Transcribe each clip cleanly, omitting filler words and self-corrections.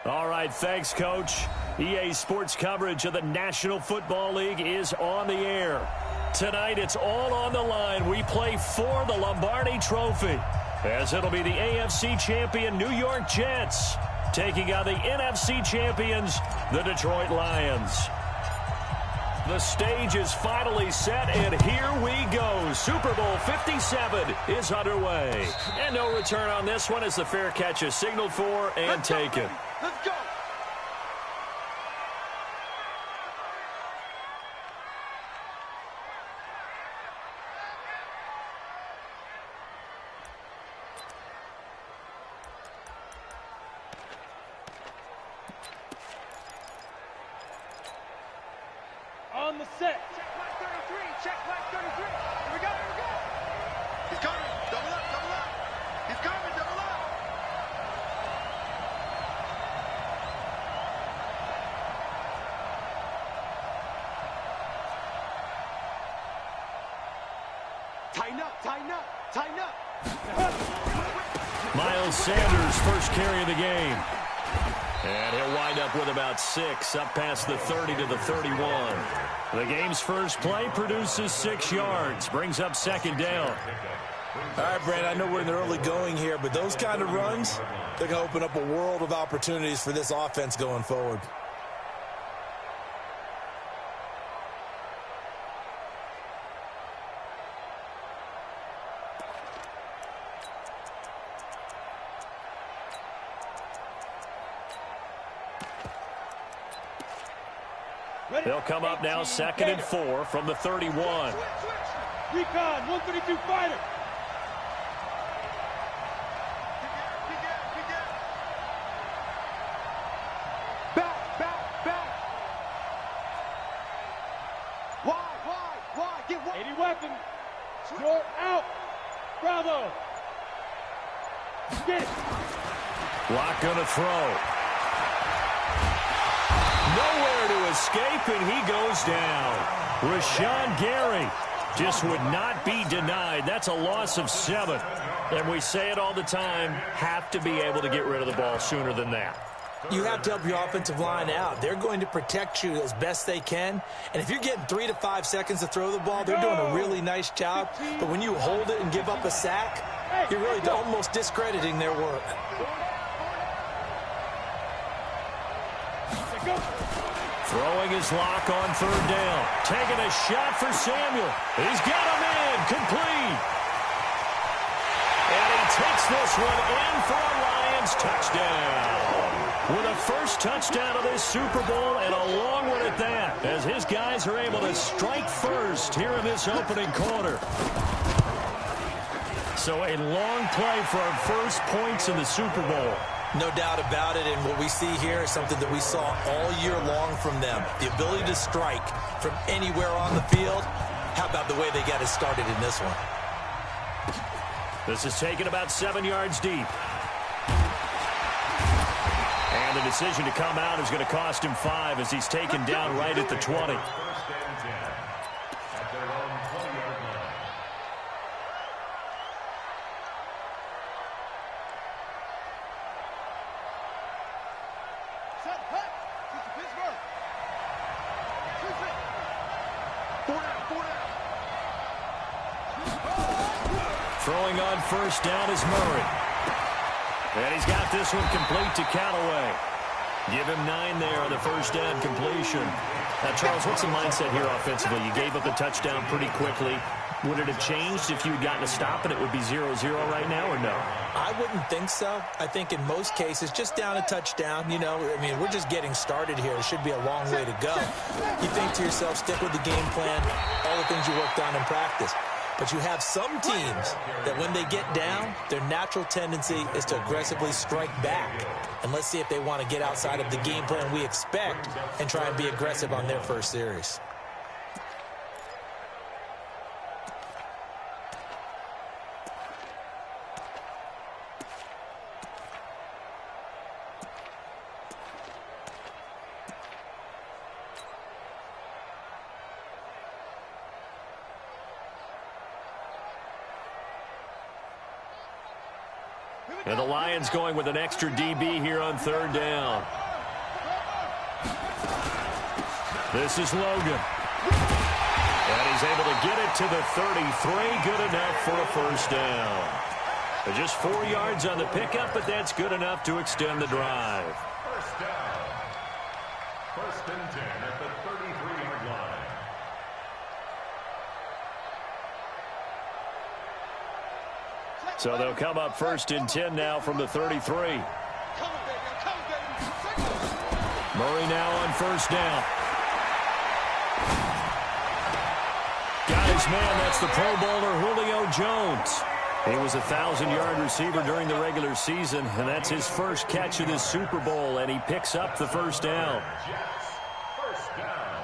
All right, thanks, Coach. EA Sports coverage of the National Football League is on the air. Tonight, it's all on the line. We play for the Lombardi Trophy, as it'll be the AFC champion New York Jets taking on the NFC champions, the Detroit Lions. The stage is finally set, and here we go. Super Bowl 57 is underway. And no return on this one as the fair catch is signaled for and taken. Let's go. On the set. Check flag 33. Check flag 33. Here we go. Here we go. He's coming. Double up. Double up. He's coming. Double up. Tighten up. Tighten up. Tighten up. Miles Sanders, first carry of the game. And he'll wind up with about 6, up past the 30 to the 31. The game's first play produces 6 yards, brings up second down. All right, Brad, I know we're in the early going here, but those kind of runs, they're going to open up a world of opportunities for this offense going forward. They'll come up now 2nd and 4 from the 31. Recon, 132 fighter. Back. Wide. Get wide. 80 weapon. Short out. Bravo. Get it. Lock gonna throw. Nowhere to escape, and he goes down. Rashawn Gary just would not be denied. That's a loss of 7. And we say it all the time, have to be able to get rid of the ball sooner than that. You have to help your offensive line out. They're going to protect you as best they can. And if you're getting 3 to 5 seconds to throw the ball, they're doing a really nice job. But when you hold it and give up a sack, you're really almost discrediting their work. Throwing his lock on 3rd down. Taking a shot for Samuel. He's got him in. Complete. And he takes this one in for a Lions touchdown. With a first touchdown of this Super Bowl, and a long one at that, as his guys are able to strike first here in this opening quarter. So a long play for our first points in the Super Bowl. No doubt about it, and what we see here is something that we saw all year long from them. The ability to strike from anywhere on the field. How about the way they got it started in this one? This is taken about 7 yards deep. And the decision to come out is going to cost him 5 as he's taken down right at the 20. Throwing on first down is Murray. And he's got this one complete to Callaway. Give him 9 there on the first down completion. Now, Charles, what's the mindset here offensively? You gave up the touchdown pretty quickly. Would it have changed if you had gotten a stop and it would be 0-0 right now, or no? I wouldn't think so. I think in most cases, just down a touchdown, you know, I mean, we're just getting started here. It should be a long way to go. You think to yourself, stick with the game plan, all the things you worked on in practice. But you have some teams that when they get down, their natural tendency is to aggressively strike back. And let's see if they want to get outside of the game plan we expect and try and be aggressive on their first series. And the Lions going with an extra DB here on third down. This is Logan. And he's able to get it to the 33. Good enough for a first down. Just 4 yards on the pickup, but that's good enough to extend the drive. First down. First and 10 at the 33-yard line. So they'll come up first and 10 now from the 33. Murray now on first down. Got his man. That's the Pro Bowler Julio Jones. He was a 1,000-yard receiver during the regular season, and that's his first catch of this Super Bowl, and he picks up the first down. First down.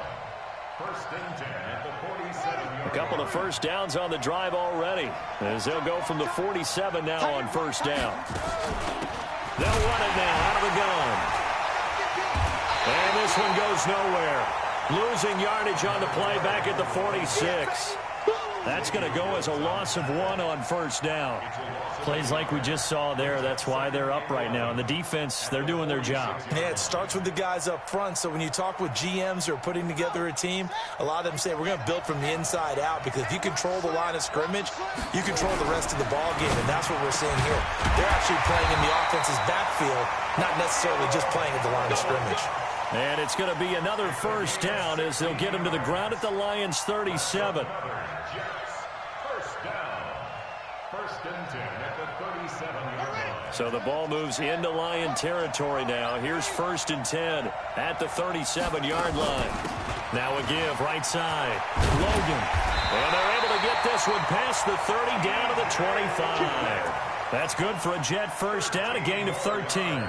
First and 10 at the 47-yard line. A couple of first downs on the drive already, as they'll go from the 47 now on first down. They'll run it now out of the gun. And this one goes nowhere. Losing yardage on the play back at the 46. That's going to go as a loss of 1 on first down. Plays like we just saw there. That's why they're up right now. And the defense, they're doing their job. Yeah, it starts with the guys up front. So when you talk with GMs who are putting together a team, a lot of them say we're going to build from the inside out, because if you control the line of scrimmage, you control the rest of the ball game, and that's what we're seeing here. They're actually playing in the offense's backfield, not necessarily just playing at the line of scrimmage. And it's going to be another first down as they'll get him to the ground at the Lions' 37. First and 10 at the 37-yard line. So the ball moves into Lion territory now. Here's first and 10 at the 37-yard line. Now a give right side. Logan. And they're able to get this one past the 30 down to the 25. That's good for a Jet first down, a gain of 13.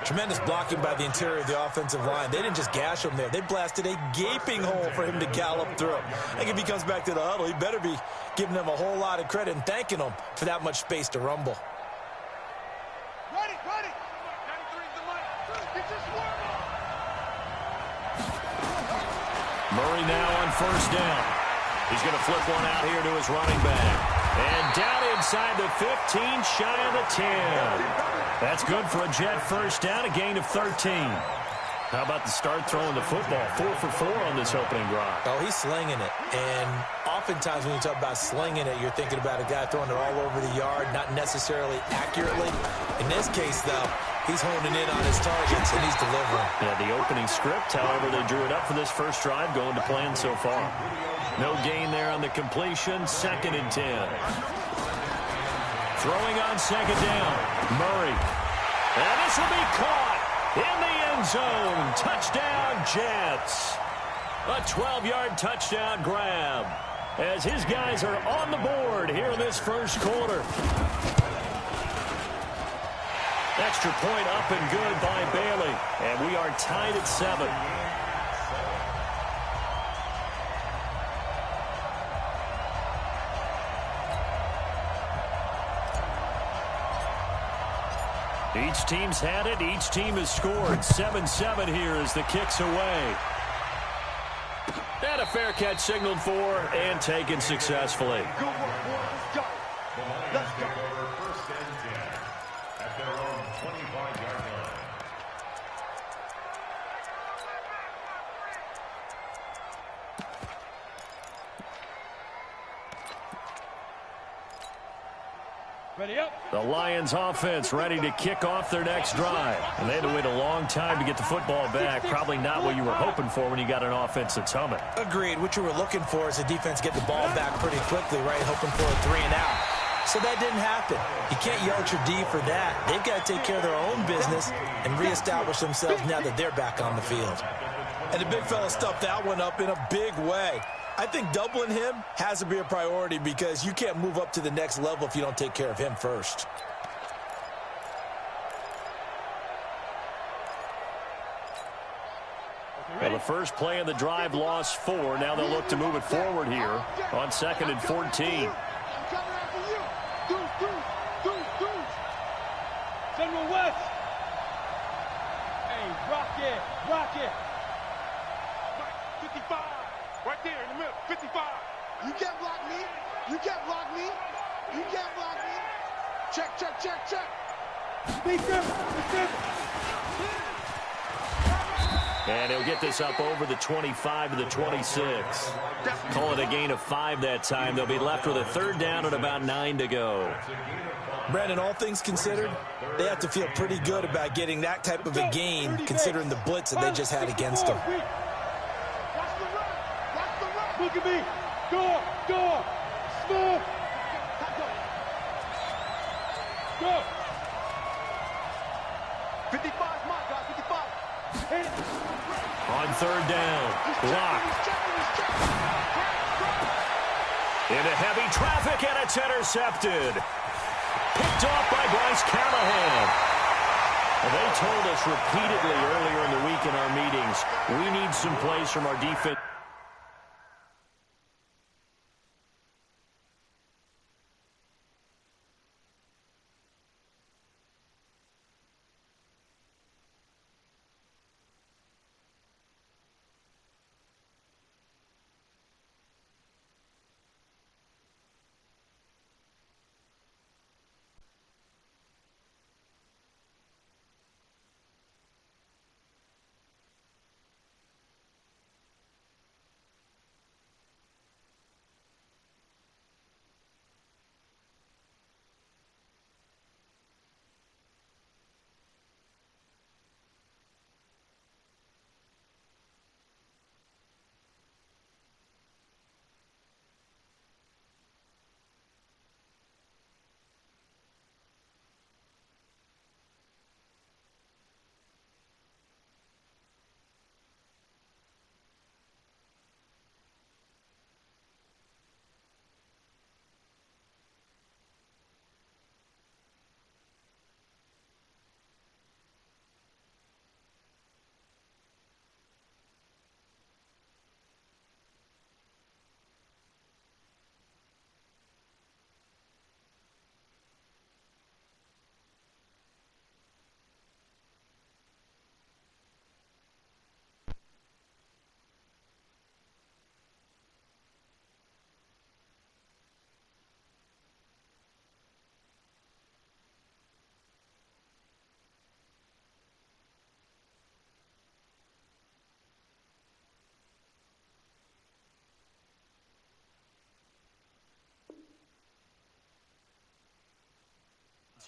Tremendous blocking by the interior of the offensive line. They didn't just gash him there. They blasted a gaping hole for him to gallop through. I think if he comes back to the huddle, he better be giving them a whole lot of credit and thanking them for that much space to rumble. Ready. Murray now on first down. He's going to flip one out here to his running back. And down inside the 15, shy of the 10. That's good for a Jet first down, a gain of 13. How about the start throwing the football? 4 for 4 on this opening drive. Oh, he's slinging it. And oftentimes when you talk about slinging it, you're thinking about a guy throwing it all over the yard, not necessarily accurately. In this case, though, he's honing in on his targets, and he's delivering. Yeah, the opening script, however, they drew it up for this first drive, going to plan so far. No gain there on the completion, second and 10. Throwing on second down, Murray. And this will be caught in the end zone. Touchdown, Jets. A 12-yard touchdown grab as his guys are on the board here in this first quarter. Extra point up and good by Bailey. And we are tied at 7. Each team's had it. Each team has scored. 7-7 here as the kick's away. And a fair catch signaled for and taken successfully. Good work, boy. Let's go. Let's go. First and 10 at their own 25-yard line. Ready up. The Lions offense ready to kick off their next drive. And they had to wait a long time to get the football back. Probably not what you were hoping for when you got an offense that's humming. Agreed. What you were looking for is the defense get the ball back pretty quickly, right? Hoping for a 3 and out. So that didn't happen. You can't yell at your D for that. They've got to take care of their own business and reestablish themselves now that they're back on the field. And the big fella stuffed that one up in a big way. I think doubling him has to be a priority because you can't move up to the next level if you don't take care of him first. Well, the first play of the drive lost 4. Now they'll look to move it forward here on 2nd and 14. General West. Hey, rock it. 55. Right there in the middle. 55. You can't block me. You can't block me. You can't block me. Check, check, check, check. And he'll get this up over the 25 to the 26. Call it a gain of 5 that time. They'll be left with a third down and about 9 to go. Brandon, all things considered, they have to feel pretty good about getting that type of a gain considering the blitz that they just had against them. Watch the run. Watch the run. Look at me. Go. Smooth. Go. 55, my God, 55. On third down, block. Into heavy traffic, and it's intercepted. Picked off by Bryce Callahan. Well, they told us repeatedly earlier in the week in our meetings, we need some plays from our defense.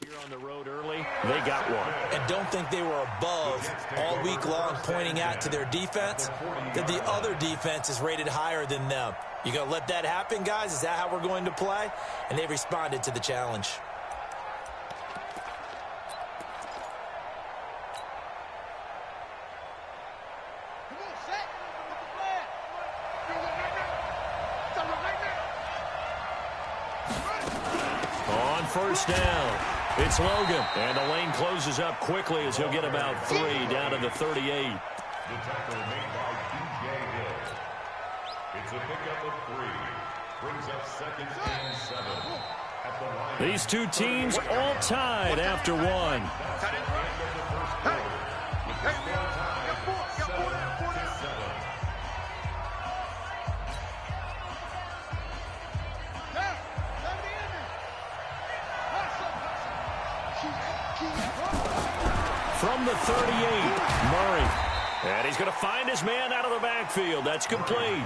Here on the road early, they got one. And don't think they were above all week long pointing out to their defense that the other defense is rated higher than them. You going to let that happen, guys? Is that how we're going to play? And they responded to the challenge. On first down, it's Logan. And the lane closes up quickly as he'll get about 3 down to the 38. The tackle made by DJ Hill. It's a pickup of 3. Brings up second and 7. At the line. These two teams all tied after one. From the 38, Murray. And he's going to find his man out of the backfield. That's complete.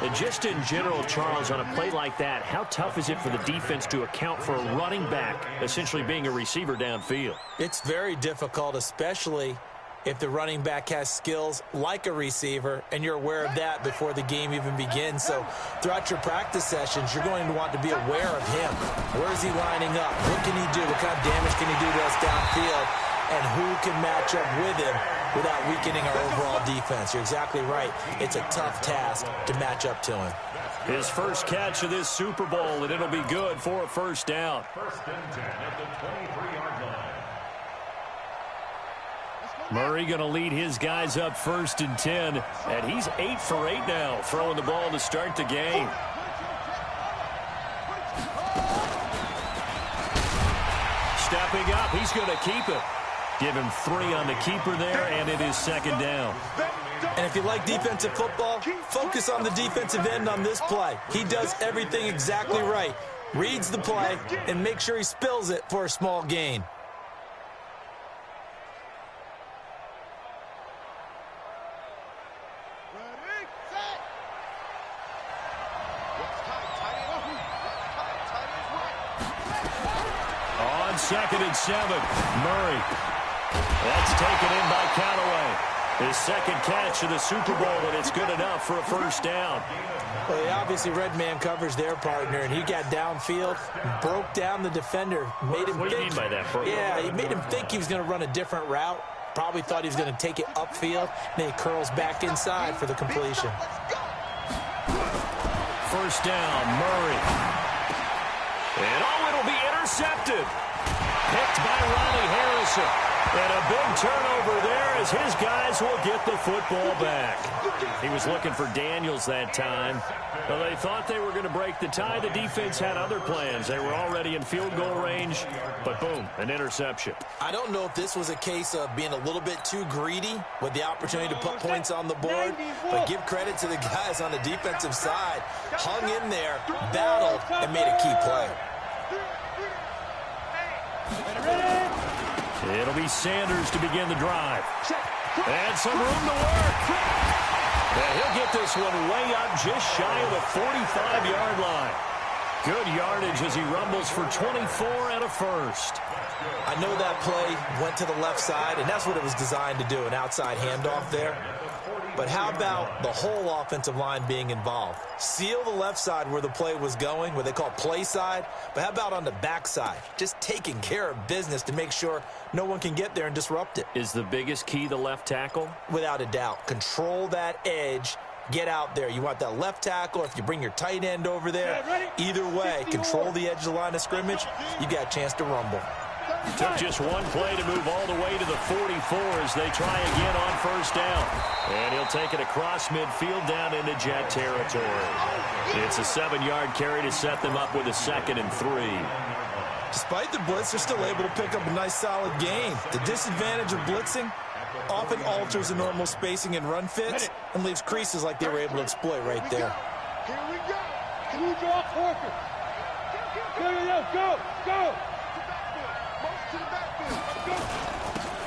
And just in general, Charles, on a play like that, how tough is it for the defense to account for a running back essentially being a receiver downfield? It's very difficult, especially if the running back has skills like a receiver, and you're aware of that before the game even begins. So throughout your practice sessions, you're going to want to be aware of him. Where is he lining up? What can he do? What kind of damage can he do to us downfield? And who can match up with him without weakening our overall defense? You're exactly right. It's a tough task to match up to him. His first catch of this Super Bowl, and it'll be good for a first down. First and 10 at the 23-yard line. Murray going to lead his guys up first and 10, and he's 8 for 8 now, throwing the ball to start the game. Stepping up, he's going to keep it. Give him 3 on the keeper there, and it is second down. And if you like defensive football, focus on the defensive end on this play. He does everything exactly right. reads the play, and makes sure he spills it for a small gain. On 2nd and 7, Murray. That's taken in by Callaway. His second catch of the Super Bowl, and it's good enough for a first down. Well, he obviously read man coverage their partner, and he got downfield, broke down the defender, made him What do you mean by that, bro? Yeah, he made him think he was going to run a different route. Probably thought he was going to take it upfield, and then he curls back inside for the completion. First down, Murray. And it'll be intercepted. Picked by Ronnie Harrison. And a big turnover there as his guys will get the football back. He was looking for Daniels that time. Well, they thought they were going to break the tie. The defense had other plans. They were already in field goal range, but boom, an interception. I don't know if this was a case of being a little bit too greedy with the opportunity to put points on the board, but give credit to the guys on the defensive side. Hung in there, battled, and made a key play. It'll be Sanders to begin the drive. And some room to work. And he'll get this one way up just shy of the 45-yard line. Good yardage as he rumbles for 24 and a first. I know that play went to the left side, and that's what it was designed to do, an outside handoff there. But how about the whole offensive line being involved? Seal the left side where the play was going, what they call play side. But how about on the back side? Just taking care of business to make sure no one can get there and disrupt it. Is the biggest key the left tackle? Without a doubt. Control that edge. Get out there. You want that left tackle, or if you bring your tight end over there, either way, control the edge of the line of scrimmage, you got a chance to rumble. Took just one play to move all the way to the 44 as they try again on first down. And he'll take it across midfield down into Jet territory. It's a 7-yard carry to set them up with a 2nd and 3. Despite the blitz, they're still able to pick up a nice solid gain. The disadvantage of blitzing often alters the normal spacing and run fits and leaves creases like they were able to exploit right there. Here we go. Can you draw Parker? Go.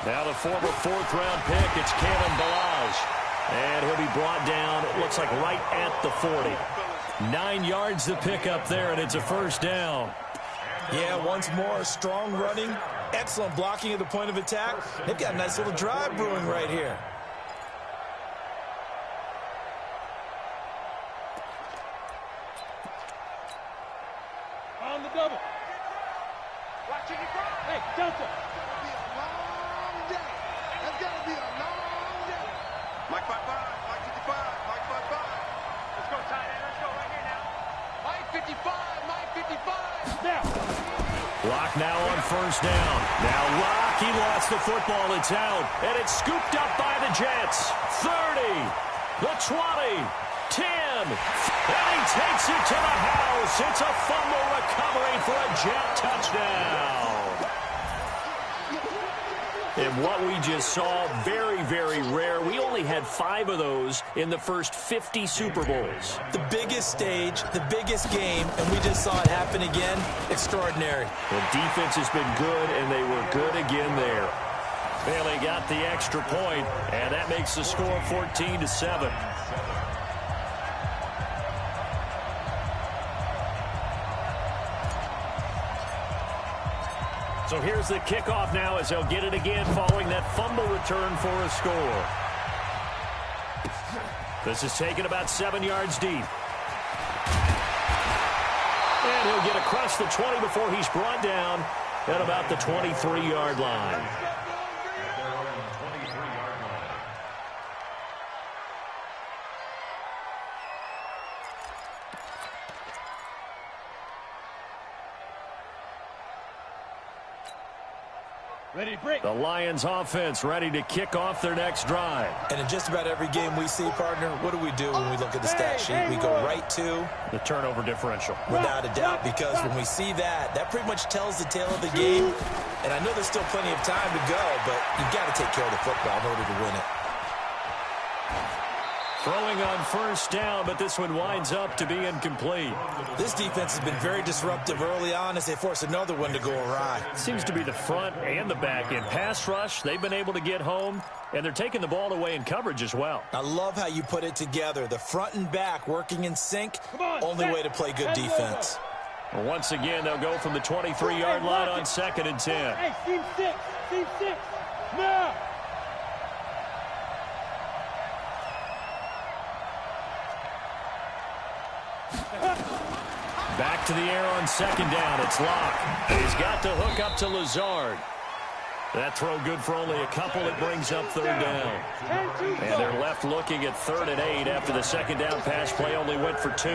Now the former 4th-round pick, it's Kalen Balaj. And he'll be brought down, it looks like right at the 40. 9 yards to pick up there, and it's a first down. Yeah, once more, strong running, excellent blocking at the point of attack. They've got a nice little drive brewing right here. On the double. Watching you drive. Hey, Delta. It's gonna be a long day. Mike 55, Mike 55, Mike 55. Let's go, tight end. Let's go right here now. Mike 55, Mike 55. Now. Lock now on first down. Now Lock, he lost the football. It's out, and it's scooped up by the Jets. 30, the 20, 10, and he takes it to the house. It's a fumble recovery for a Jet touchdown. And what we just saw, very, very rare. We only had 5 of those in the first 50 Super Bowls. The biggest stage, the biggest game, and we just saw it happen again. Extraordinary. The defense has been good, and they were good again there. Well, they got the extra point, and that makes the score 14-7. So here's the kickoff now as they'll get it again following that fumble return for a score. This is taken about 7 yards deep. And he'll get across the 20 before he's brought down at about the 23-yard line. Ready to break. The Lions offense ready to kick off their next drive. And in just about every game we see, partner, what do we do when we look at the stat sheet? We go right to the turnover differential. Without a doubt, because when we see that, that pretty much tells the tale of the game. And I know there's still plenty of time to go, but you've got to take care of the football in order to win it. Throwing on first down, but this one winds up to be incomplete. This defense has been very disruptive early on as they force another one to go awry. Seems to be the front and the back end. Pass rush, they've been able to get home, and they're taking the ball away in coverage as well. I love how you put it together. The front and back working in sync, only way to play good defense. Well, once again, they'll go from the 23-yard line on 2nd and 10. Hey, team 6, now. Back to the air on 2nd down. It's Locke. He's got to hook up to Lazard. That throw good for only a couple. It brings up 3rd down. And they're left looking at 3rd and 8 after the 2nd down pass play only went for 2.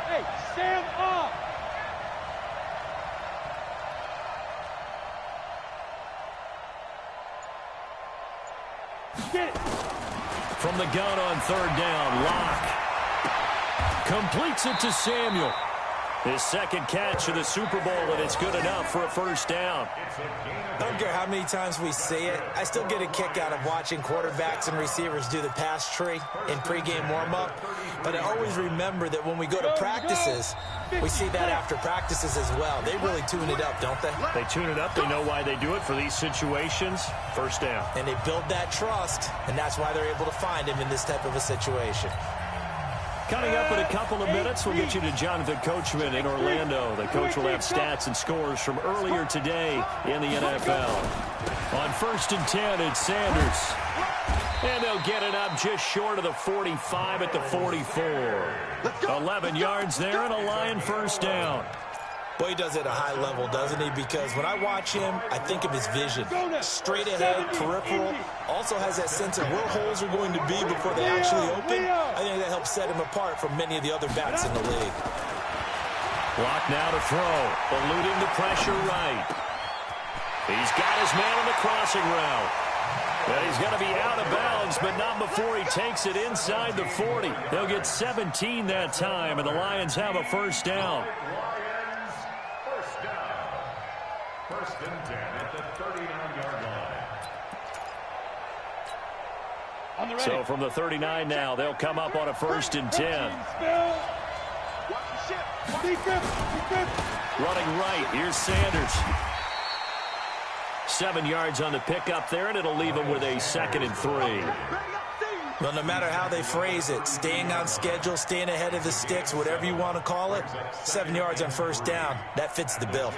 Hey, stand up. Get it. From the gun on 3rd down, Locke completes it to Samuel. His 2nd catch of the Super Bowl, and it's good enough for a 1st down. I don't care how many times we see it. I still get a kick out of watching quarterbacks and receivers do the pass tree in pregame warm-up. But I always remember that when we go to practices, we see that after practices as well. They really tune it up, don't they? They tune it up. They know why they do it for these situations. 1st down. And they build that trust, and that's why they're able to find him in this type of a situation. Coming up in a couple of minutes, we'll get you to Jonathan Coachman in Orlando. The coach will have stats and scores from earlier today in the NFL. On 1st and 10, it's Sanders. And they'll get it up just short of the 45 at the 44. 11 yards there and a Lion 1st down. Boy, he does it at a high level, doesn't he? Because when I watch him, I think of his vision. Straight ahead, peripheral. Also has that sense of where holes are going to be before they actually open. I think that helps set him apart from many of the other backs in the league. Block now to throw. Eluding the pressure right. He's got his man on the crossing route. But he's going to be out of bounds, but not before he takes it inside the 40. They'll get 17 that time, and the Lions have a 1st down. First and 10 at the 39-yard line. So from the 39 now, they'll come up on a 1st and 10. Running right, here's Sanders. 7 yards on the pickup there, and it'll leave him with a 2nd and 3. Well, no matter how they phrase it, staying on schedule, staying ahead of the sticks, whatever you want to call it, 7 yards on 1st down, that fits the bill.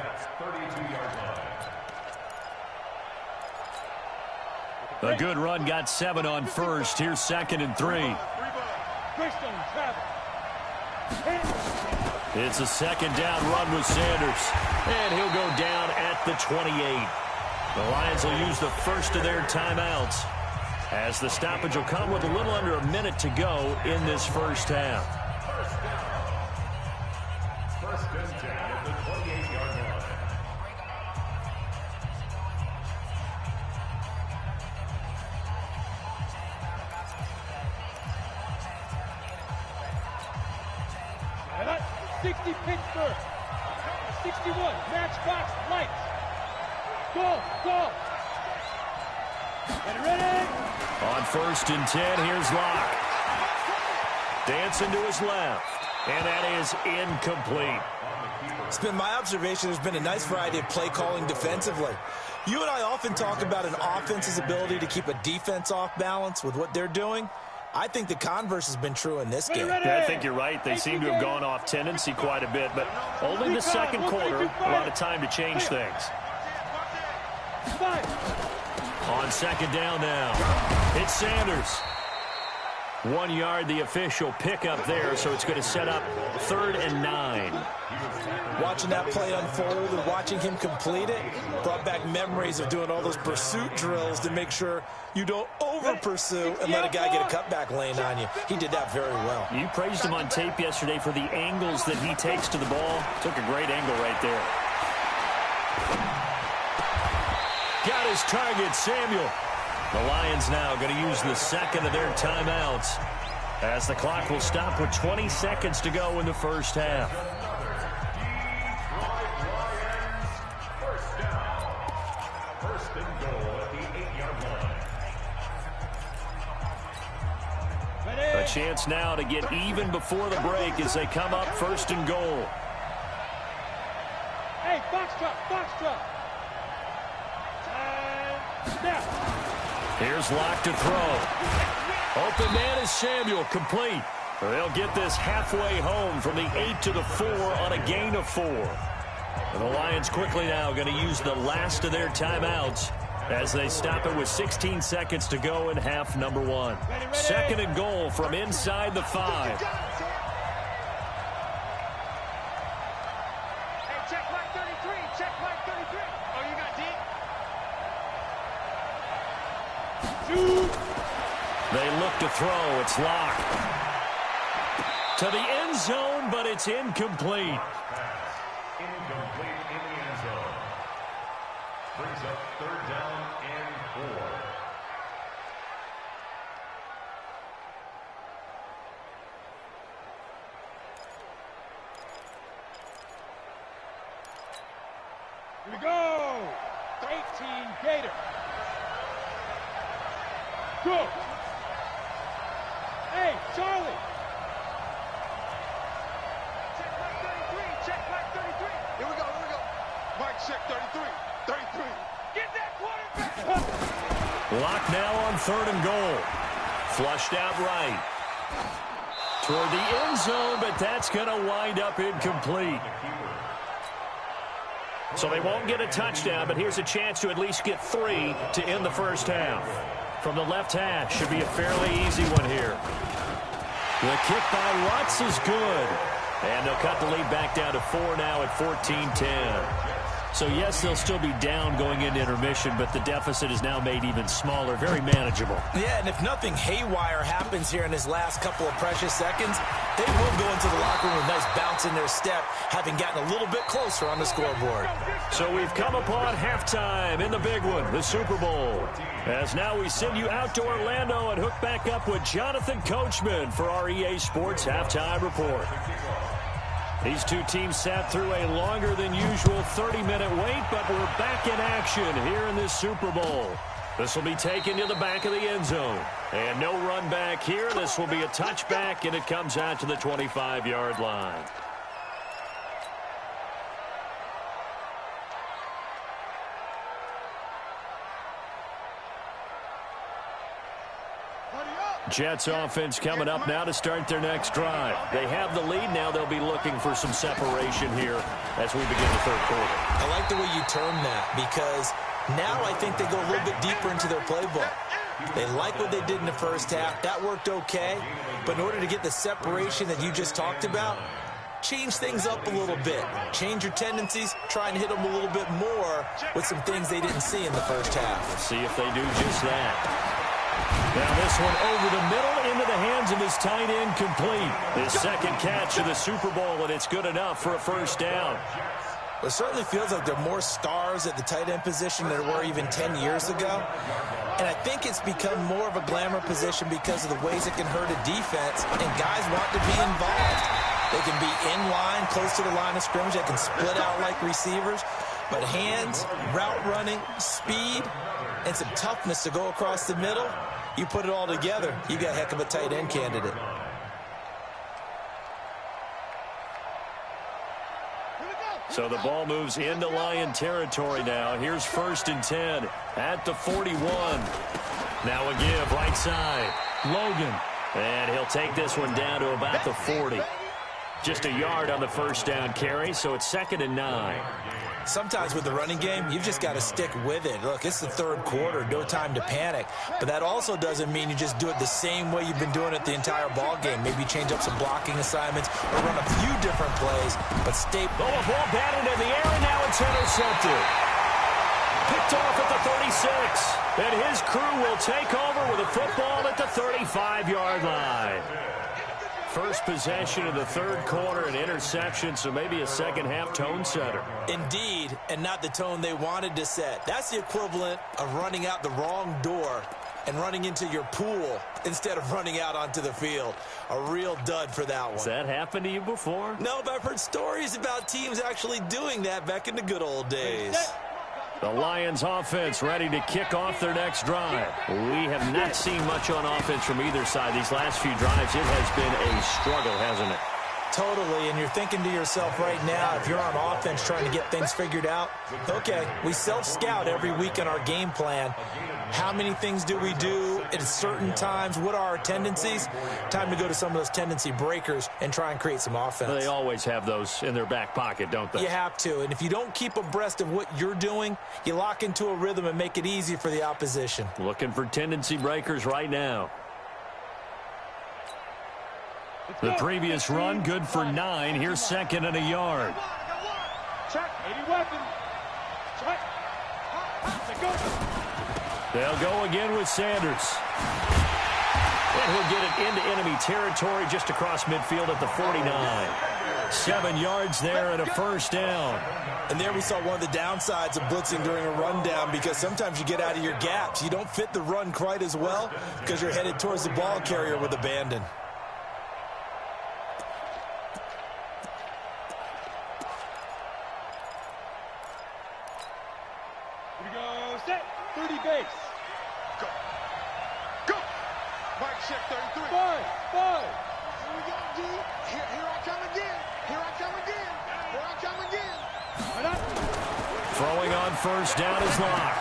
A good run got 7 on 1st. Here's 2nd and 3. It's a 2nd down run with Sanders. And he'll go down at the 28. The Lions will use the first of their timeouts, as the stoppage will come with a little under a minute to go in this 1st half. First and 10 at the 28-yard line. And that's 60 Pittsburgh. 61 Matchbox Lights. Go. Get ready. On 1st and 10, here's Locke. Dancing to his left. And that is incomplete. It's been my observation there's been a nice variety of play calling defensively. You and I often talk about an offense's ability to keep a defense off balance with what they're doing. I think the converse has been true in this game. Yeah, I think you're right. They seem to have gone off tendency quite a bit, but only the 2nd quarter, a lot of time to change things. On 2nd down now, it's Sanders. 1 yard, the official pickup there, so it's going to set up 3rd and 9. Watching that play unfold and watching him complete it brought back memories of doing all those pursuit drills to make sure you don't over-pursue and let a guy get a cutback lane on you. He did that very well. You praised him on tape yesterday for the angles that he takes to the ball. Took a great angle right there. Got his target, Samuel. The Lions now going to use the 2nd of their timeouts, as the clock will stop with 20 seconds to go in the 1st half. A chance now to get even before the break as they come up 1st and goal. Hey, box truck. Snap. Here's Locke to throw. Open man is Samuel, complete. They'll get this halfway home from the 8 to the 4 on a gain of 4. And the Lions quickly now going to use the last of their timeouts as they stop it with 16 seconds to go in half number 1. 2nd and goal from inside the 5. Hey, check Mike 33. Check Mike 33. Oh, you got deep? Shoot. They look to throw. It's Locke. To the end zone, but it's incomplete. Incomplete in the end zone. Brings up 3rd down and 4. Here we go. 18 Gator. Go. Hey, Charlie. Check Mike 33. Check Mike 33. Here we go. Mike, check 33. 33. Get that quarterback. Locke now on 3rd and goal. Flushed out right. Toward the end zone, but that's going to wind up incomplete. So they won't get a touchdown, but here's a chance to at least get 3 to end the first half. From the left hash, should be a fairly easy one here. The kick by Lutz is good. And they'll cut the lead back down to 4 now at 14-10. So, yes, they'll still be down going into intermission, but the deficit is now made even smaller, very manageable. Yeah, and if nothing haywire happens here in his last couple of precious seconds, they will go into the locker room with a nice bounce in their step, having gotten a little bit closer on the scoreboard. So we've come upon halftime in the big one, the Super Bowl. As now we send you out to Orlando and hook back up with Jonathan Coachman for our EA Sports Halftime Report. These two teams sat through a longer than usual 30-minute wait, but we're back in action here in this Super Bowl. This will be taken to the back of the end zone. And no run back here. This will be a touchback, and it comes out to the 25-yard line. Jets offense coming up now to start their next drive. They have the lead. Now they'll be looking for some separation here as we begin the third quarter. I like the way you term that because now I think they go a little bit deeper into their playbook. They like what they did in the first half. That worked okay. But in order to get the separation that you just talked about, change things up a little bit. Change your tendencies. Try and hit them a little bit more with some things they didn't see in the first half. Let's see if they do just that. Now this one over the middle into the hands of his tight end, complete. His second catch of the Super Bowl, and it's good enough for a first down. It certainly feels like there are more stars at the tight end position than there were even 10 years ago. And I think it's become more of a glamour position because of the ways it can hurt a defense, and guys want to be involved. They can be in line, close to the line of scrimmage. They can split out like receivers. But hands, route running, speed, and some toughness to go across the middle, you put it all together, you got a heck of a tight end candidate. So the ball moves into Lion territory now. Here's 1st and 10 at the 41. Now a give right side. Logan. And he'll take this one down to about the 40. Just a yard on the first down carry, so it's 2nd and 9. Sometimes with the running game, you've just got to stick with it. Look, it's the third quarter, no time to panic. But that also doesn't mean you just do it the same way you've been doing it the entire ball game. Maybe change up some blocking assignments or run a few different plays, but stay. Oh, a ball batted in the air, and now it's intercepted. Picked off at the 36. And his crew will take over with a football at the 35-yard line. First possession of the third quarter, an interception, so maybe a second-half tone setter. Indeed, and not the tone they wanted to set. That's the equivalent of running out the wrong door and running into your pool instead of running out onto the field. A real dud for that one. Has that happened to you before? No, but I've heard stories about teams actually doing that back in the good old days. The Lions offense ready to kick off their next drive. We have not seen much on offense from either side these last few drives. It has been a struggle, hasn't it? Totally, and you're thinking to yourself right now, if you're on offense trying to get things figured out, okay, we self-scout every week in our game plan. How many things do we do at certain times? What are our tendencies? Time to go to some of those tendency breakers and try and create some offense. They always have those in their back pocket, don't they? You have to, and if you don't keep abreast of what you're doing, you lock into a rhythm and make it easy for the opposition. Looking for tendency breakers right now. The previous run, good for 9. Here's 2nd and a yard. Check, 80 weapon. Check. They'll go again with Sanders. And he'll get it into enemy territory just across midfield at the 49. 7 yards there and a first down. And there we saw one of the downsides of blitzing during a rundown, because sometimes you get out of your gaps. You don't fit the run quite as well because you're headed towards the ball carrier with abandon. Here we go, set, 30 base. Go. Go. Mike check 33. 5. Here we go, G. Here I come again. Here I come again. Here I come again. Throwing on first down is Locke.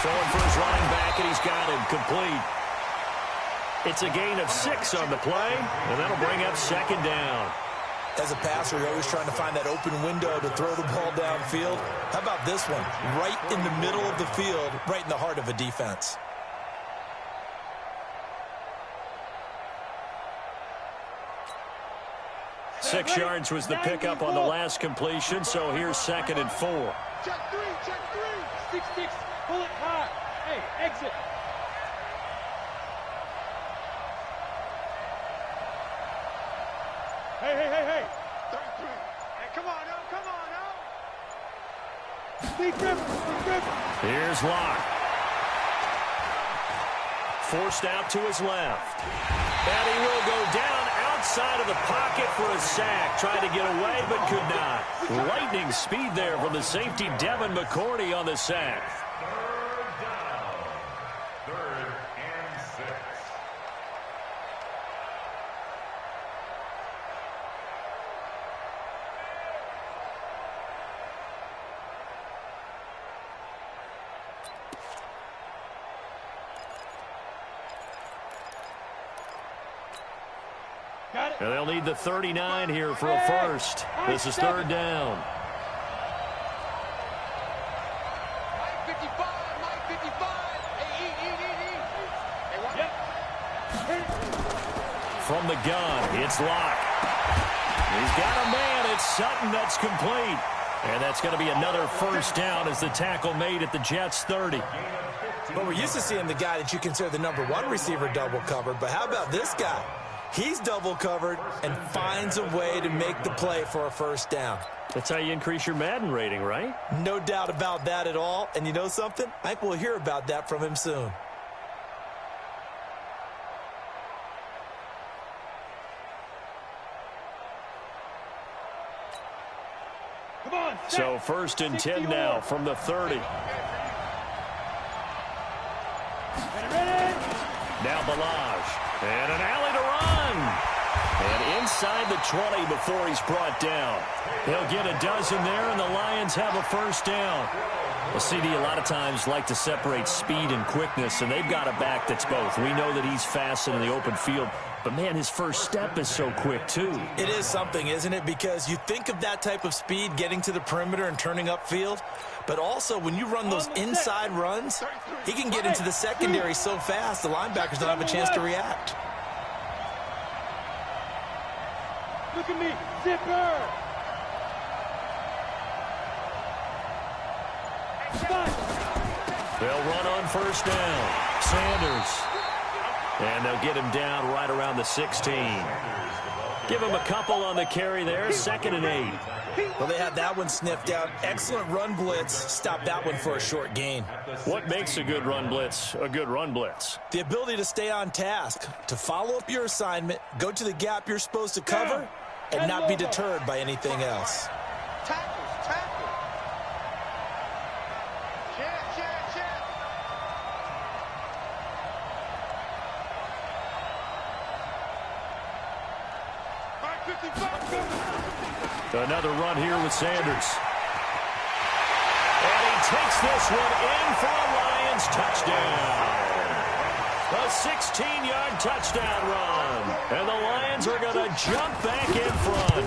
Throwing for his running back, and he's got him complete. It's a gain of 6 on the play, and that'll bring up 2nd down. As a passer, you're always trying to find that open window to throw the ball downfield. How about this one? Right in the middle of the field, right in the heart of a defense. Six yards was the pickup on the last completion, so here's 2nd and 4. Check 3, check 3. 6, pull it high. Hey, exit. Hey. 33. Hey, come on, now. Speed Griffin. Here's Locke. Forced out to his left. And he will go down outside of the pocket for a sack. Tried to get away, but could not. Lightning speed there from the safety, Devin McCourty, on the sack. 3rd down. 3rd and 6. Got it. And they'll need the 39 here for a first. This is 3rd down. Mike 55. Hey, Hey, From the gun, it's Locke. He's got a man. It's Sutton that's complete. And that's going to be another first down as the tackle made at the Jets' 30. But we're used to seeing the guy that you consider the #1 receiver double covered. But how about this guy? He's double covered and finds a way to make the play for a first down. That's how you increase your Madden rating, right? No doubt about that at all. And you know something? I think we'll hear about that from him soon. come on. So 1st and 10 now from the 30. Ready. Now Balaj. And an alley to run. And inside the 20 before he's brought down. He'll get a dozen there, and the Lions have a first down. Well, CD a lot of times like to separate speed and quickness, and they've got a back that's both. We know that he's fast in the open field, but, man, his first step is so quick, too. It is something, isn't it? Because you think of that type of speed getting to the perimeter and turning upfield, but also when you run those inside runs, he can get into the secondary so fast the linebackers don't have a chance to react. Look at me. Zipper. They'll run on first down. Sanders. And they'll get him down right around the 16. Give him a couple on the carry there. 2nd and 8. Well, they had that one sniffed out. Excellent run blitz. Stop that one for a short gain. What makes a good run blitz a good run blitz? The ability to stay on task, to follow up your assignment, go to the gap you're supposed to cover, and not be deterred by anything else. Another run here with Sanders. And he takes this one in for a Lions touchdown. A 16-yard touchdown run. And the Lions are going to jump back in front.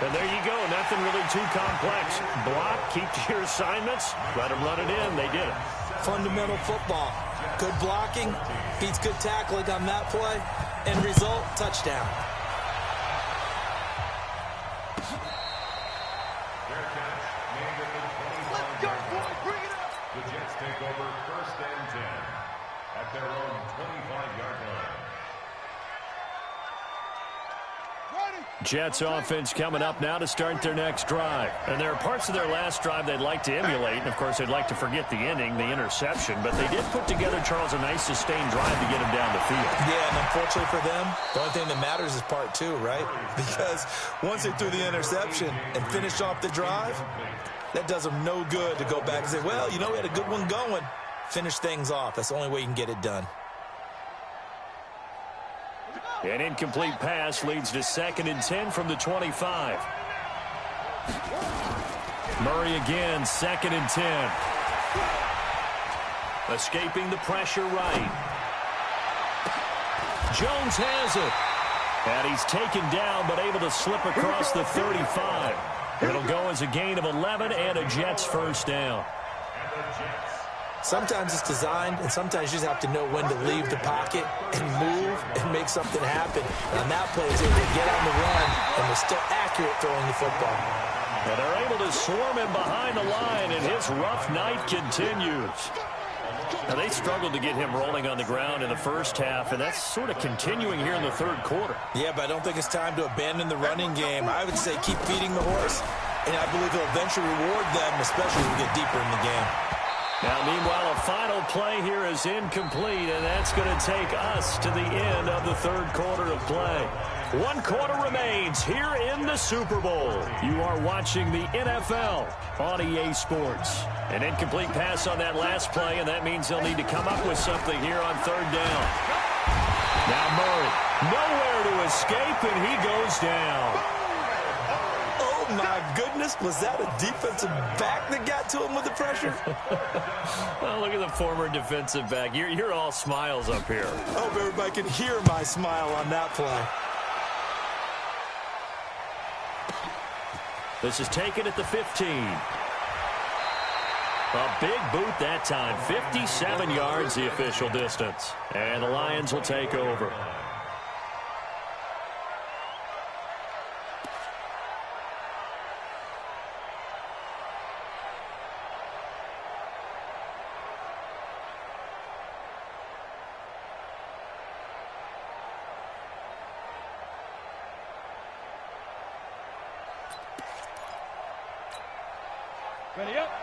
And there you go. Nothing really too complex. Block, keep to your assignments, let them run it in. They did it. Fundamental football. Good blocking, beats good tackling on that play. End result, touchdown. The Jets take over 1st and 10 at their own 25-yard line. Jets offense coming up now to start their next drive. And there are parts of their last drive they'd like to emulate. And, of course, they'd like to forget the ending, the interception. But they did put together, Charles, a nice sustained drive to get him down the field. Yeah, and unfortunately for them, the only thing that matters is part 2, right? Because once they threw the interception and finished off the drive, that does them no good to go back and say, well, you know, we had a good one going. Finish things off. That's the only way you can get it done. An incomplete pass leads to 2nd and 10 from the 25. Murray again, 2nd and 10. Escaping the pressure right. Jones has it. And he's taken down but able to slip across the 35. It'll go as a gain of 11 and a Jets first down. Sometimes it's designed, and sometimes you just have to know when to leave the pocket and move and make something happen. And on that play, he's able to get on the run and was still accurate throwing the football. And they're able to swarm him behind the line, and his rough night continues. Now, they struggled to get him rolling on the ground in the first half, and that's sort of continuing here in the third quarter. Yeah, but I don't think it's time to abandon the running game. I would say keep feeding the horse, and I believe he'll eventually reward them, especially when we get deeper in the game. Now, meanwhile, a final play here is incomplete, and that's going to take us to the end of the third quarter of play. 1 quarter remains here in the Super Bowl. You are watching the NFL on EA Sports. An incomplete pass on that last play, and that means they'll need to come up with something here on 3rd down. Now Murray, nowhere to escape, and he goes down. My goodness, was that a defensive back that got to him with the pressure? Well, look at the former defensive back. You're all smiles up here. I hope everybody can hear my smile on that play. This is taken at the 15. A big boot that time. 57 yards the official distance. And the Lions will take over.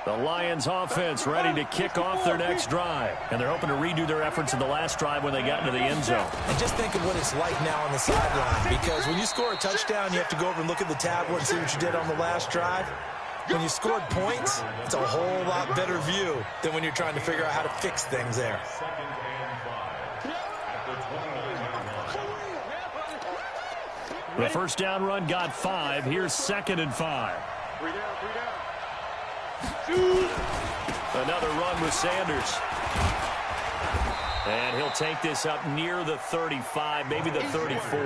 The Lions offense ready to kick off their next drive. And they're hoping to redo their efforts in the last drive when they got into the end zone. And just think of what it's like now on the sideline. Because when you score a touchdown, you have to go over and look at the tablet and see what you did on the last drive. When you scored points, it's a whole lot better view than when you're trying to figure out how to fix things there. The first down run got 5. Here's 2nd and 5. Another run with Sanders. And he'll take this up near the 35, maybe the 34.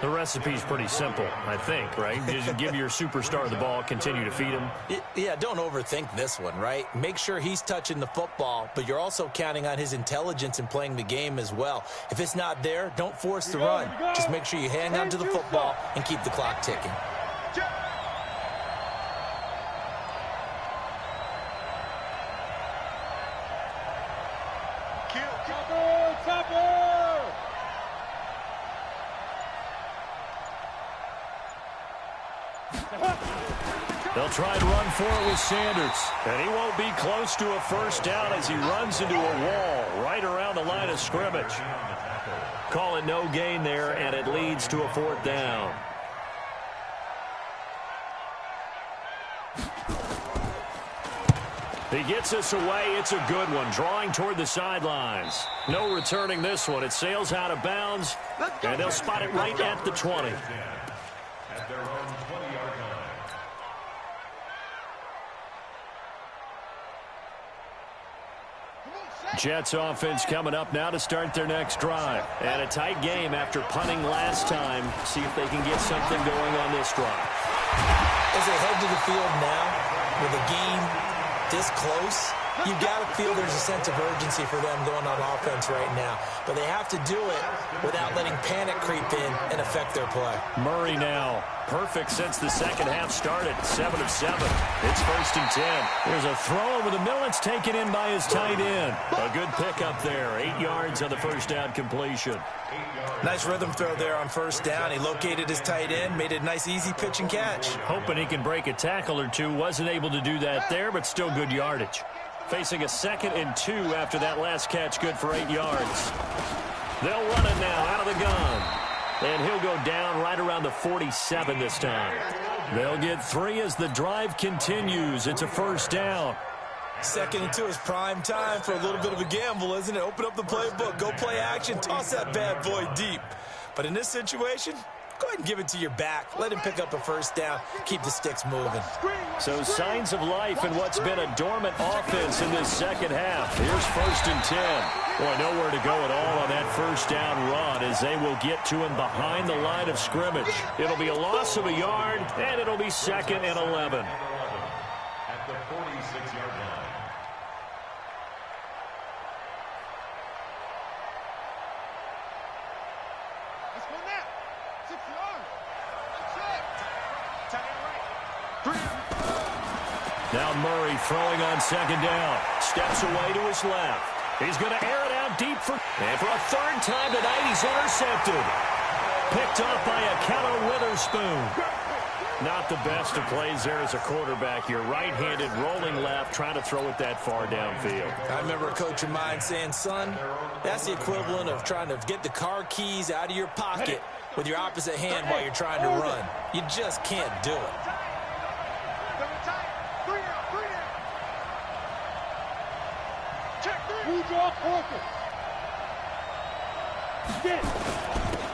The recipe's pretty simple, I think, right? Just give your superstar the ball, continue to feed him. Yeah, don't overthink this one, right? Make sure he's touching the football, but you're also counting on his intelligence in playing the game as well. If it's not there, don't force the run. Just make sure you hang on to the football and keep the clock ticking. They'll try and run for it with Sanders. And he won't be close to a first down as he runs into a wall right around the line of scrimmage. Call it no gain there, and it leads to a 4th down. He gets us away. It's a good one. Drawing toward the sidelines. No returning this one. It sails out of bounds, and they'll spot it right at the 20. At their own 20-yard line. Jets offense coming up now to start their next drive. And a tight game after punting last time. See if they can get something going on this drive. As they head to the field now, with a game this close, you've got to feel there's a sense of urgency for them going on offense right now. But they have to do it without letting panic creep in and affect their play. Murray now. Perfect since the second half started. 7 of 7. It's 1st and 10. There's a throw over the middle. It's taken in by his tight end. A good pickup there. 8 yards on the first down completion. Nice rhythm throw there on first down. He located his tight end, made it a nice easy pitch and catch. Hoping he can break a tackle or two. Wasn't able to do that there, but still good yardage. Facing a 2nd and 2 after that last catch, good for 8 yards. They'll run it now out of the gun. And he'll go down right around the 47 this time. They'll get 3 as the drive continues. It's a first down. 2nd and 2 is prime time for a little bit of a gamble, isn't it? Open up the playbook, go play action, toss that bad boy deep. But in this situation, go ahead and give it to your back. Let him pick up a first down. Keep the sticks moving. So signs of life in what's been a dormant offense in this second half. Here's 1st and 10. Boy, nowhere to go at all on that first down run as they will get to him behind the line of scrimmage. It'll be a loss of a yard, and it'll be 2nd and 11. At the 46-yard line. Let's go now. 6 yards. That's it. Tight end right. Now Murray throwing on 2nd down. Steps away to his left. He's going to air it out deep for a 3rd time tonight. He's intercepted. Picked up by a Keller Witherspoon. Not the best of plays there as a quarterback. You're right-handed, rolling left, trying to throw it that far downfield. I remember a coach of mine saying, son, that's the equivalent of trying to get the car keys out of your pocket with your opposite hand while you're trying to run. You just can't do it.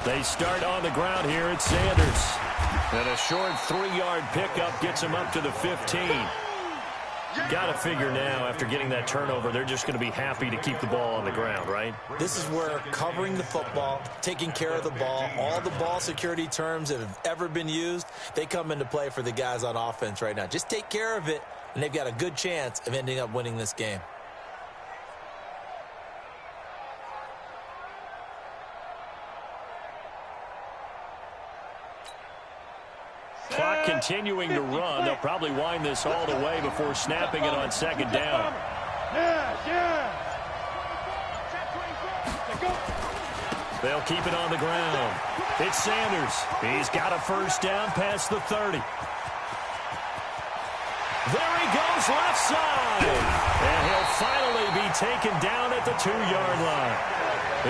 They start on the ground here at Sanders. And a short 3-yard pickup gets him up to the 15. Got to figure now, after getting that turnover, they're just going to be happy to keep the ball on the ground, right? This is where covering the football, taking care of the ball, all the ball security terms that have ever been used, they come into play for the guys on offense right now. Just take care of it, and they've got a good chance of ending up winning this game. Clock continuing to run. They'll probably wind this all the way before snapping it on 2nd down. They'll keep it on the ground. It's Sanders. He's got a first down past the 30. There he goes left side. And he'll finally be taken down at the 2-yard line.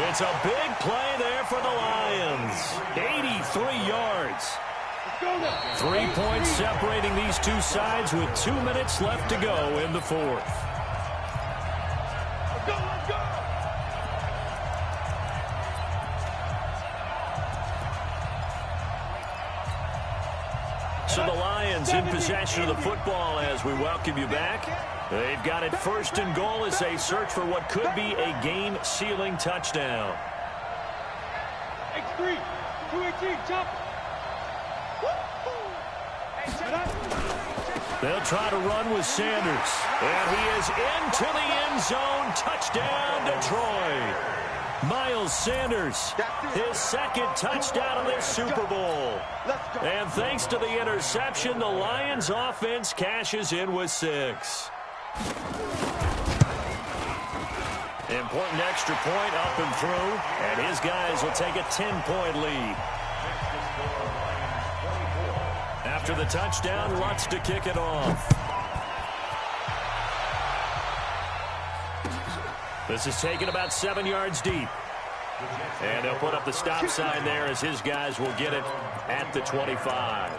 It's a big play there for the Lions. 83 yards. 3 points separating these two sides with 2 minutes left to go in the 4th. So the Lions in possession of the football as we welcome you back. They've got it 1st and goal as they search for what could be a game-sealing touchdown. X3, 218, jump. They'll try to run with Sanders. And he is into the end zone. Touchdown, Detroit. Miles Sanders, his 2nd touchdown of this Super Bowl. And thanks to the interception, the Lions offense cashes in with 6. Important extra point up and through. And his guys will take a 10-point lead. After the touchdown, Lutz to kick it off. This is taken about 7 yards deep. And they'll put up the stop sign there as his guys will get it at the 25.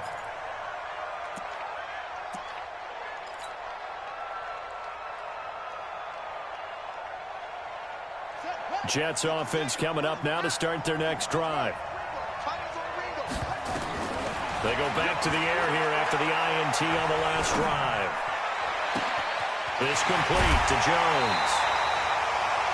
Jets offense coming up now to start their next drive. They go back to the air here after the INT on the last drive. It's complete to Jones.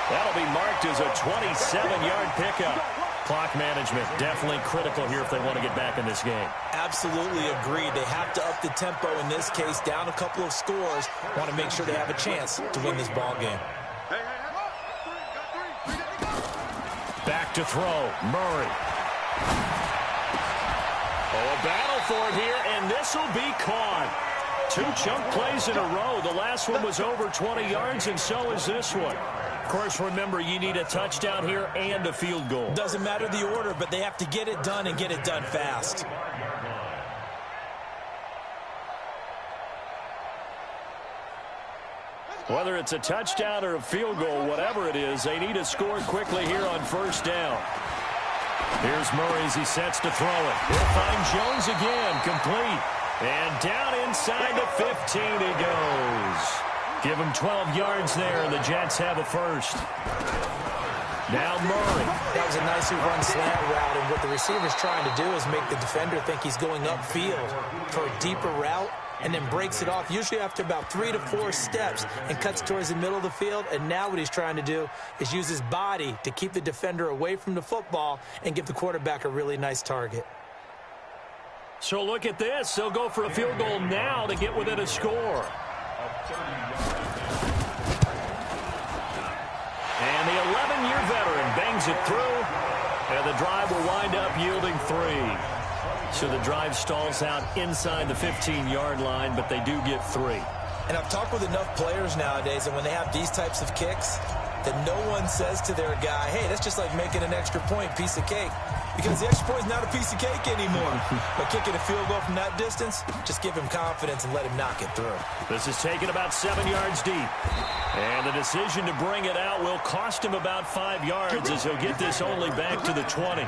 That'll be marked as a 27-yard pickup. Clock management definitely critical here if they want to get back in this game. Absolutely agreed. They have to up the tempo in this case, down a couple of scores. Want to make sure they have a chance to win this ball game. Back to throw, Murray. Oh, a battle for it here, and this will be caught. 2 chunk plays in a row. The last one was over 20 yards, and so is this one. Of course, remember, you need a touchdown here and a field goal. Doesn't matter the order, but they have to get it done and get it done fast. Whether it's a touchdown or a field goal, whatever it is, they need to score quickly here on first down. Here's Murray as he sets to throw it. He'll find Jones again, complete. And down inside the 15 he goes. Give him 12 yards there, and the Jets have a first. Now Murray. That was a nicely run slant route, and what the receiver's trying to do is make the defender think he's going upfield for a deeper route, and then breaks it off, usually after about 3 to 4 steps, and cuts towards the middle of the field. And now what he's trying to do is use his body to keep the defender away from the football and give the quarterback a really nice target. So look at this. They'll go for a field goal now to get within a score. And the 11-year veteran bangs it through, and the drive will wind up yielding 3. So the drive stalls out inside the 15-yard line, but they do get 3. And I've talked with enough players nowadays, and when they have these types of kicks, that no one says to their guy, hey, that's just like making an extra point, piece of cake. Because the extra point is not a piece of cake anymore. But kicking a field goal from that distance, just give him confidence and let him knock it through. This is taken about 7 yards deep. And the decision to bring it out will cost him about 5 yards as he'll get this only back to the 20.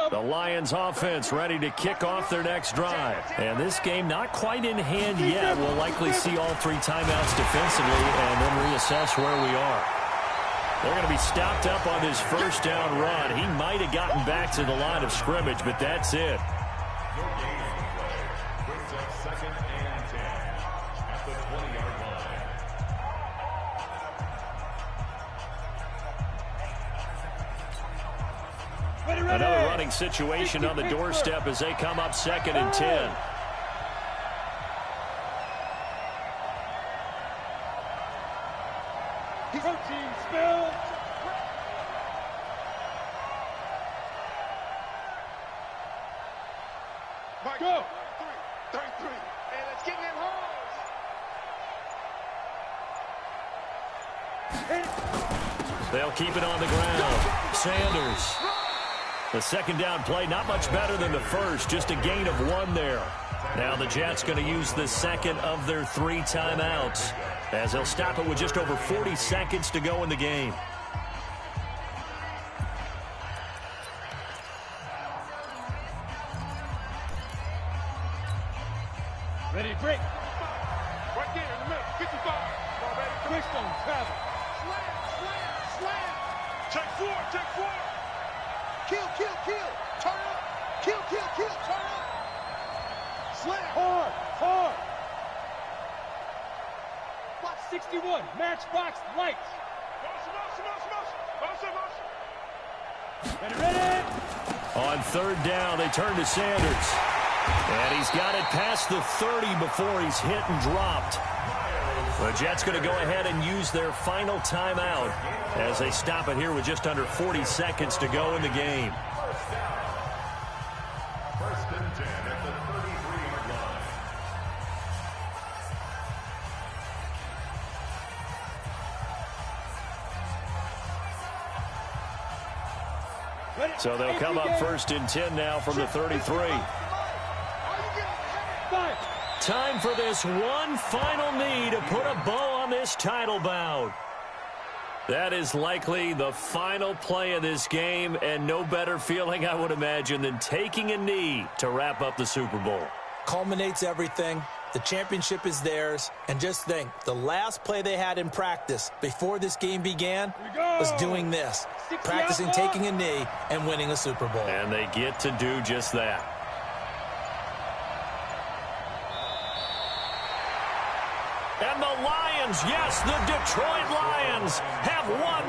The Lions offense ready to kick off their next drive. And this game not quite in hand yet. We'll likely see all 3 timeouts defensively and then reassess where we are. They're going to be stopped up on this first down run. He might have gotten back to the line of scrimmage, but that's it. Another running situation on the doorstep as they come up 2nd and 10. Protein spill. Go. 33. And let's get them home. They'll keep it on the ground. Sanders. The second down play, not much better than the first, just a gain of 1 there. Now the Jets going to use the second of their 3 timeouts as they'll stop it with just over 40 seconds to go in the game. Ready to break. Right there in the middle, 55. Twist on travel. Slam. Take 4, take 4. Kill. Turn up. Kill. Turn up. Slam. Hard. Box 61. Matchbox lights. Ready. On 3rd down, they turn to Sanders. And he's got it past the 30 before he's hit and dropped. The Jets going to go ahead and use their final timeout as they stop it here with just under 40 seconds to go in the game. First and 10 at the 33-yard line. So they'll come up 1st and 10 now from the 33. Time for this one final knee to put a bow on this title bout. That is likely the final play of this game, and no better feeling, I would imagine, than taking a knee to wrap up the Super Bowl. Culminates everything. The championship is theirs. And just think, the last play they had in practice before this game began was doing this, practicing taking a knee and winning a Super Bowl. And they get to do just that. And the Lions, yes, the Detroit Lions have won